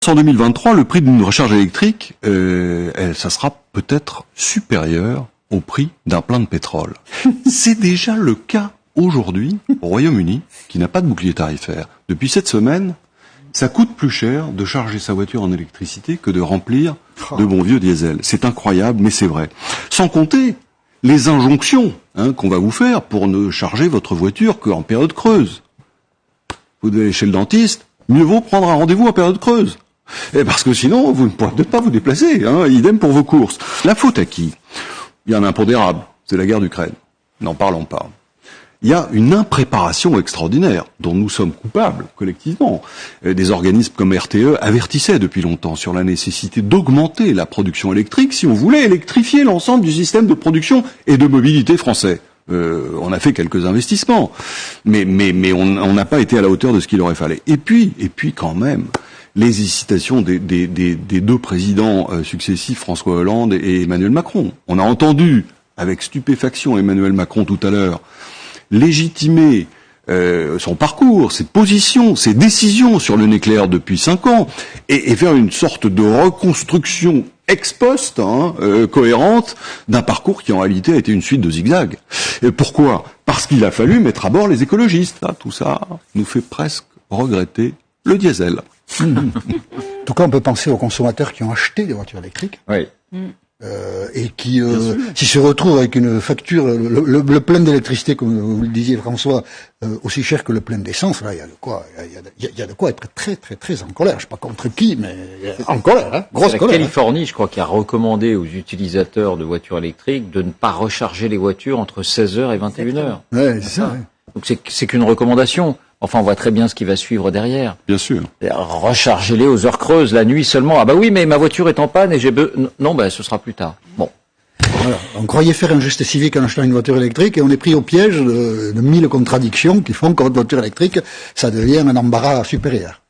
En 2023, le prix d'une recharge électrique, ça sera peut-être supérieur au prix d'un plein de pétrole. C'est déjà le cas aujourd'hui au Royaume-Uni, qui n'a pas de bouclier tarifaire. Depuis cette semaine, ça coûte plus cher de charger sa voiture en électricité que de remplir de bons vieux diesel. C'est incroyable, mais c'est vrai. Sans compter les injonctions qu'on va vous faire pour ne charger votre voiture qu'en période creuse. Vous devez aller chez le dentiste, mieux vaut prendre un rendez-vous en période creuse. Et parce que sinon, vous ne pourrez peut-être pas vous déplacer. Idem pour vos courses. La faute à qui? Il y a un impondérable, c'est la guerre d'Ukraine. N'en parlons pas. Il y a une impréparation extraordinaire dont nous sommes coupables collectivement. Des organismes comme RTE avertissaient depuis longtemps sur la nécessité d'augmenter la production électrique si on voulait électrifier l'ensemble du système de production et de mobilité français. On a fait quelques investissements, mais on n'a pas été à la hauteur de ce qu'il aurait fallu. Et puis quand même, les hésitations des deux présidents successifs, François Hollande et Emmanuel Macron. On a entendu avec stupéfaction Emmanuel Macron tout à l'heure légitimer son parcours, ses positions, ses décisions sur le nucléaire depuis 5 ans, et faire une sorte de reconstruction ex post, cohérente, d'un parcours qui en réalité a été une suite de zigzags. Et pourquoi? Parce qu'il a fallu mettre à bord les écologistes. Tout ça nous fait presque regretter le diesel. En tout cas, on peut penser aux consommateurs qui ont acheté des voitures électriques. Oui. Et qui s'ils se retrouvent avec une facture, le plein d'électricité, comme vous le disiez François, aussi cher que le plein d'essence, là il y a de quoi, il y a de quoi être très très très en colère. Je sais pas contre qui, mais en colère, grosse colère. La Californie, je crois, qui a recommandé aux utilisateurs de voitures électriques de ne pas recharger les voitures entre 16h et 21h. Ouais, c'est ça. Ouais. Donc c'est qu'une recommandation. Enfin, on voit très bien ce qui va suivre derrière. Bien sûr. Rechargez-les aux heures creuses, la nuit seulement. Ah bah oui, mais ma voiture est en panne et j'ai non, ce sera plus tard. Bon. Voilà. On croyait faire un geste civique en achetant une voiture électrique et on est pris au piège de 1000 contradictions qui font que votre voiture électrique, ça devient un embarras supérieur.